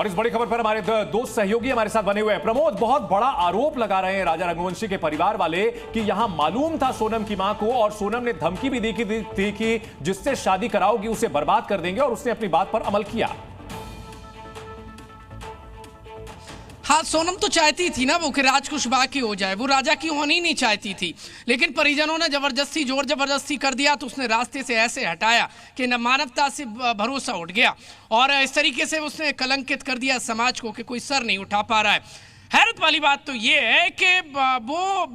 और इस बड़ी खबर पर हमारे दो सहयोगी हमारे साथ बने हुए हैं। प्रमोद, बहुत बड़ा आरोप लगा रहे हैं राजा रघुवंशी के परिवार वाले कि यहां मालूम था सोनम की मां को, और सोनम ने धमकी भी दी थी कि जिससे शादी कराओगी उसे बर्बाद कर देंगे, और उसने अपनी बात पर अमल किया। हाँ, सोनम तो चाहती थी ना वो कि राज कुशवाहा की हो जाए, वो राजा की होनी नहीं चाहती थी, लेकिन परिजनों ने जबरदस्ती जोर जबरदस्ती कर दिया तो उसने रास्ते से ऐसे हटाया कि न मानवता से भरोसा उठ गया और इस तरीके से उसने कलंकित कर दिया समाज को कि कोई सर नहीं उठा पा रहा है। हैरत वाली बात तो ये है कि वो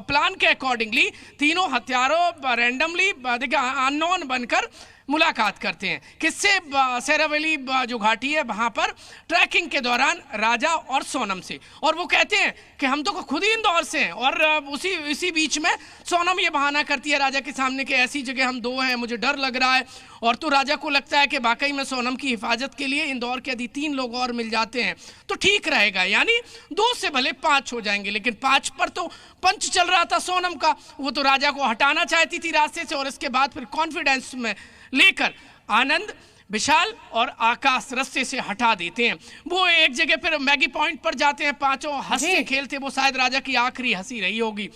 प्लान के अकॉर्डिंगली तीनों हत्यारों रैंडमली देखिए अननोन बनकर मुलाकात करते हैं। किससे? सेरावली जो घाटी है वहां पर ट्रैकिंग के दौरान राजा और सोनम से, और वो कहते हैं कि हम तो खुद ही इंदौर से हैं, और इसी बीच में सोनम ये बहाना करती है राजा के सामने कि ऐसी जगह हम दो हैं, मुझे डर लग रहा है, और तो राजा को लगता है कि वाकई में सोनम की हिफाजत के लिए इंदौर के यदि 3 लोग और मिल जाते हैं तो ठीक रहेगा, यानी 2 से भले 5 हो जाएंगे। लेकिन 5 पर तो पंच चल रहा था सोनम का, वो तो राजा को हटाना चाहती थी रास्ते से, और इसके बाद फिर कॉन्फिडेंस में लेकर आनंद, विशाल और आकाश रास्ते से हटा देते हैं। वो एक जगह फिर मैगी पॉइंट पर जाते हैं, पांचों हंसते खेलते, वो शायद राजा की आखिरी हंसी रही होगी,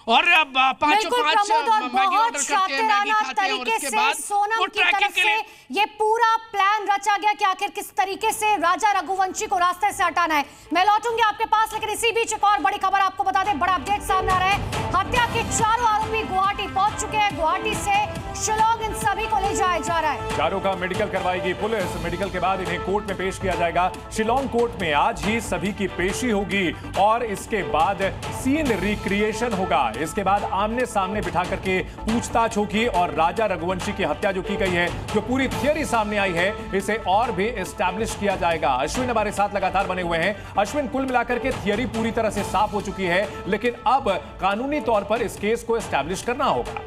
और अब पांचों मैगी ऑर्डर करते हैं, मैगी खाते हैं, और इसके बाद वो ट्रैकिंग के लिए ये पूरा प्लान रचा गया कि आखिर किस तरीके से राजा रघुवंशी को रास्ते से हटाना है। मैं लौटूंगी आपके पास, लेकिन इसी बीच एक और बड़ी खबर आपको बता दें, बड़ा अपडेट सामने आ रहा है। हत्या के चारों आरोपी गुवाहाटी पहुंच चुके हैं, गुवाहाटी से शिलोंग इन सभी को ले जाया जा रहा है। चारों का मेडिकल करवाएगी पुलिस, मेडिकल के बाद इन्हें कोर्ट में पेश किया जाएगा। शिलोंग कोर्ट में आज ही सभी की पेशी होगी, और इसके बाद सीन रिक्रिएशन होगा। इसके बाद आमने सामने बिठा करके पूछताछ होगी, और राजा रघुवंशी की हत्या जो की गई है, जो पूरी थियरी सामने आई है, इसे और भी एस्टैब्लिश किया जाएगा। अश्विन हमारे साथ लगातार बने हुए हैं। अश्विन, कुल मिलाकर के थियरी पूरी तरह से साफ हो चुकी है, लेकिन अब कानूनी तौर पर इस केस को एस्टैब्लिश करना होगा।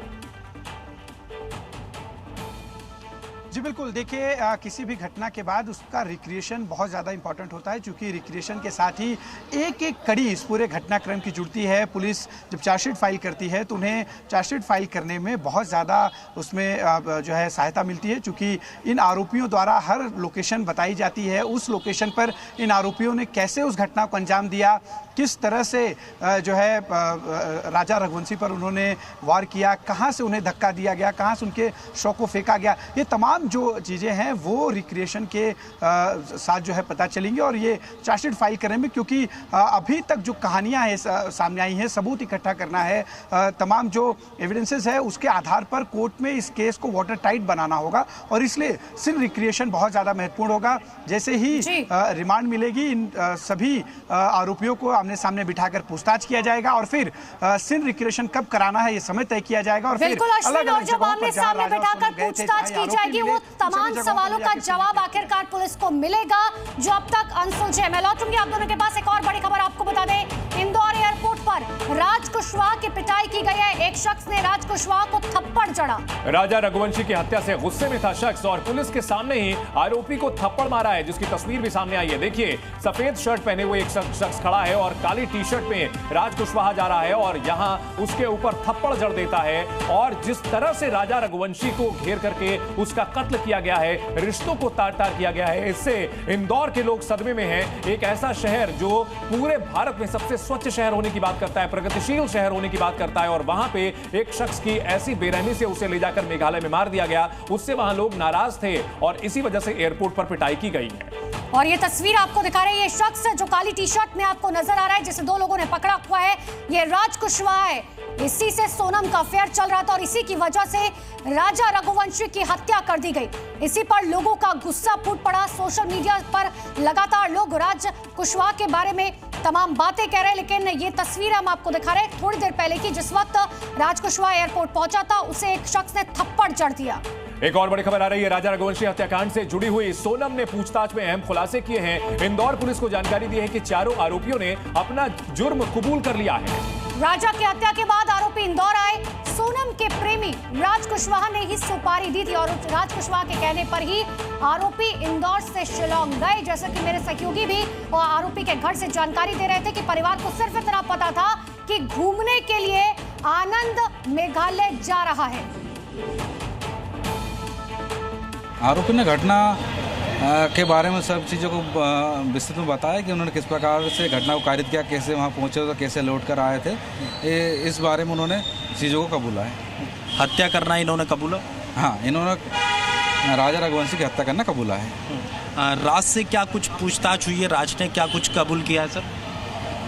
जी बिल्कुल, देखिए किसी भी घटना के बाद उसका रिक्रिएशन बहुत ज़्यादा इंपॉर्टेंट होता है, क्योंकि रिक्रिएशन के साथ ही एक एक कड़ी इस पूरे घटनाक्रम की जुड़ती है। पुलिस जब चार्जशीट फाइल करती है तो उन्हें चार्जशीट फाइल करने में बहुत ज़्यादा उसमें जो है सहायता मिलती है, क्योंकि इन आरोपियों द्वारा हर लोकेशन बताई जाती है, उस लोकेशन पर इन आरोपियों ने कैसे उस घटना को अंजाम दिया, किस तरह से जो है राजा रघुवंशी पर उन्होंने वार किया, कहाँ से उन्हें धक्का दिया गया, कहाँ से उनके शव को फेंका गया, ये तमाम जो चीज़ें हैं वो रिक्रिएशन के साथ जो है पता चलेंगी। और ये चार्जशीट फाइल करने में, क्योंकि अभी तक जो कहानियां हैं सामने आई हैं, सबूत इकट्ठा करना है, तमाम जो एविडेंसेस है उसके आधार पर कोर्ट में इस केस को वाटर टाइट बनाना होगा, और इसलिए सिर्फ रिक्रिएशन बहुत ज़्यादा महत्वपूर्ण होगा। जैसे ही रिमांड मिलेगी, इन सभी आरोपियों को आमने सामने बिठाकर पूछताछ किया जाएगा, और फिर सिन रिक्रिएशन कब कराना है ये समय तय किया जाएगा, और फिर अलग-अलग जगहों पर जहां राजा पूछताछ की जाएगी, वो तमाम सवालों का जवाब आखिरकार पुलिस को मिलेगा जो अब तक अनसुलझे। मैं लौटूंगी आप दोनों के पास। एक और बड़ी खबर आपको बता दें, इंदौर एयरपोर्ट पर राज कुशवाहा की पिटाई की गई है। एक शख्स ने राज कुशवाहा को थप्पड़ जड़ा। राजा रघुवंशी की हत्या से गुस्से में था शख्स, और पुलिस के सामने ही आरोपी को थप्पड़ मारा है, जिसकी तस्वीर भी सामने आई है। देखिए, सफेद शर्ट पहने हुए एक शख्स खड़ा है और काली टी शर्ट में राज कुशवाहा जा रहा है, और यहां उसके ऊपर थप्पड़ जड़ देता है। और जिस तरह से राजा रघुवंशी को घेर करके उसका कत्ल किया गया है, रिश्तों को तार-तार किया गया है, इससे इंदौर के लोग सदमे में हैं। एक ऐसा शहर जो पूरे भारत में सबसे स्वच्छ शहर होने की बात करता है, प्रगतिशील शहर होने की बात करता है, और वहां पे एक शख्स की ऐसी बेरहमी से उसे ले जाकर मेघालय में मार दिया गया, उससे वहां लोग नाराज थे, और इसी वजह से एयरपोर्ट पर पिटाई की गई है। और ये तस्वीर आपको दिखा रहे हैं, ये शख्स जो काली टी शर्ट में आपको नजर आ रहा है, जिसे 2 लोगों ने पकड़ा हुआ है, ये राज कुशवाहा है। इसी से सोनम का अफेयर चल रहा था, और इसी की वजह से राजा रघुवंशी की हत्या कर दी गई। इसी पर लोगों का गुस्सा फूट पड़ा। सोशल मीडिया पर लगातार लोग राज कुशवाहा के बारे में तमाम बातें कह रहे हैं, लेकिन ये तस्वीर हम आपको दिखा रहे हैं थोड़ी देर पहले की, जिस वक्त राज कुशवाहा एयरपोर्ट पहुंचा था, उसे एक शख्स ने थप्पड़ जड़ दिया। एक और बड़ी खबर आ रही है, राजा रघुवंशी हत्याकांड से जुड़ी हुई सोनम ने पूछताछ में अहम खुलासे किए हैं। इंदौर पुलिस को जानकारी दी है कि चारों आरोपियों ने अपना जुर्म कबूल कर लिया है। राजा की हत्या के बाद आरोपी इंदौर आए। सोनम के प्रेमी राज कुशवाहा ने ही सुपारी दी थी, और राज कुशवाहा के कहने पर ही आरोपी इंदौर से शिलोंग गए। जैसा कि मेरे सहयोगी भी आरोपी के घर से जानकारी दे रहे थे कि परिवार को सिर्फ इतना पता था कि घूमने के लिए आनंद मेघालय जा रहा है। आरोपी ने घटना के बारे में सब चीज़ों को विस्तृत में बताया कि उन्होंने किस प्रकार से घटना को कारित किया, कैसे वहाँ पहुँचे और कैसे लौट कर आए थे। इस बारे में उन्होंने चीज़ों को कबूला है। हत्या करना इन्होंने कबूला? हाँ, इन्होंने राजा रघुवंशी की हत्या करना कबूला है। राज से क्या कुछ पूछताछ हुई है? राज ने क्या कुछ कबूल किया है सर?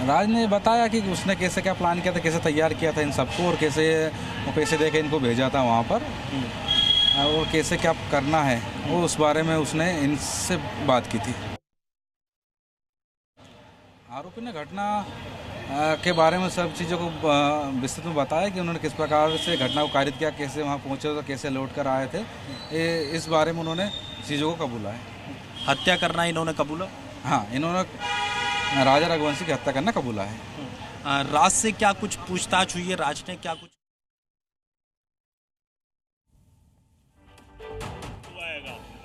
राज ने बताया कि उसने कैसे क्या प्लान किया था, कैसे तैयार किया था इन सबको, और कैसे वो पैसे दे के इनको भेजा था वहाँ पर, और कैसे क्या करना है वो उस बारे में उसने इनसे बात की थी। आरोपी ने घटना के बारे में सब चीज़ों को विस्तृत में बताया कि उन्होंने किस प्रकार से घटना को कारित किया, कैसे वहाँ पहुँचे और कैसे लौट कर आए थे। इस बारे में उन्होंने चीज़ों को कबूला है। हत्या करना इन्होंने कबूला? हाँ, इन्होंने राजा रघुवंशी की हत्या करना कबूला है। राज से क्या कुछ पूछताछ हुई है? राज ने क्या कुछ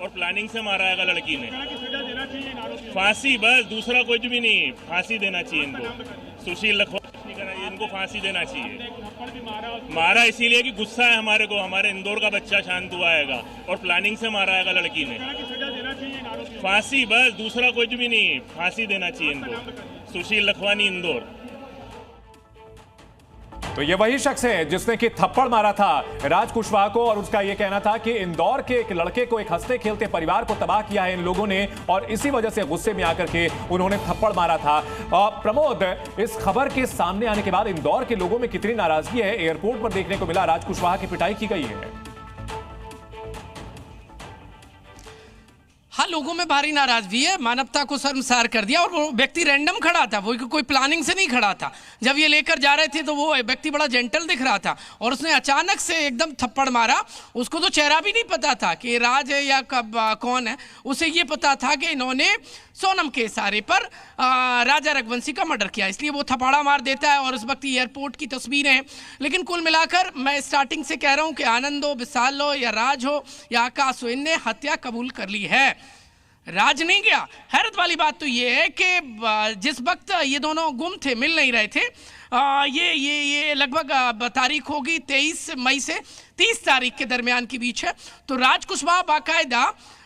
और प्लानिंग से मारा है लड़की ने? फांसी, बस, दूसरा कुछ भी नहीं। फांसी देना चाहिए इनको। सुशील लखवानी, इनको फांसी देना चाहिए। मारा इसीलिए कि गुस्सा है हमारे को, हमारे इंदौर का बच्चा शांत हुआ है और प्लानिंग से मारा है लड़की ने। फांसी, बस, दूसरा कुछ भी नहीं। फांसी देना चाहिए इनको। सुशील लखवानी, इंदौर। तो ये वही शख्स है जिसने कि थप्पड़ मारा था राज कुशवाहा को, और उसका ये कहना था कि इंदौर के एक लड़के को, एक हंसते खेलते परिवार को तबाह किया है इन लोगों ने, और इसी वजह से गुस्से में आकर के उन्होंने थप्पड़ मारा था। प्रमोद, इस खबर के सामने आने के बाद इंदौर के लोगों में कितनी नाराजगी है? एयरपोर्ट पर देखने को मिला राज कुशवाहा की पिटाई की गई है। हाँ, लोगों में भारी नाराजगी है। मानवता को शर्मसार कर दिया। और वो व्यक्ति रैंडम खड़ा था, वो कोई प्लानिंग से नहीं खड़ा था। जब ये लेकर जा रहे थे तो वो व्यक्ति बड़ा जेंटल दिख रहा था, और उसने अचानक से एकदम थप्पड़ मारा। उसको तो चेहरा भी नहीं पता था कि राज है या कब कौन है। उसे ये पता था कि इन्होंने सोनम के इशारे पर राजा रघुवंशी का मर्डर किया, इसलिए वो थप्पड़ा मार देता है। और इस वक्त एयरपोर्ट की तस्वीरें हैं। लेकिन कुल मिलाकर मैं स्टार्टिंग से कह रहा हूं कि आनंद हो, विशाल हो, या राज हो, या आकाश हो, इनने हत्या कबूल कर ली है। राज नहीं गया। हैरत वाली बात तो ये है कि जिस वक्त ये दोनों गुम थे, मिल नहीं रहे थे, ये लगभग तारीख होगी 23 मई से 30 तारीख के दरमियान के बीच है। तो राज कुशवाहा बाकायदा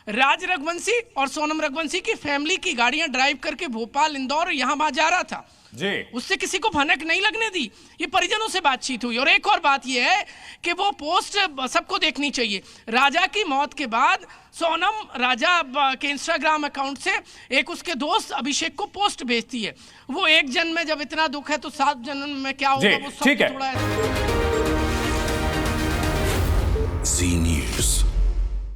राज रघुवंशी और सोनम रघुवंशी की फैमिली की गाड़ियां ड्राइव करके भोपाल, इंदौर, यहां वहां जा रहा था जी। उससे किसी को भनक नहीं लगने दी। ये परिजनों से बातचीत हुई। और एक और बात ये है कि वो पोस्ट सबको देखनी चाहिए। राजा की मौत के बाद सोनम राजा के इंस्टाग्राम अकाउंट से एक उसके दोस्त अभिषेक को पोस्ट भेजती है। वो एक जन्म में जब इतना दुख है तो 7 जन्म में क्या होगा, वो सब ठीक है। थोड़ा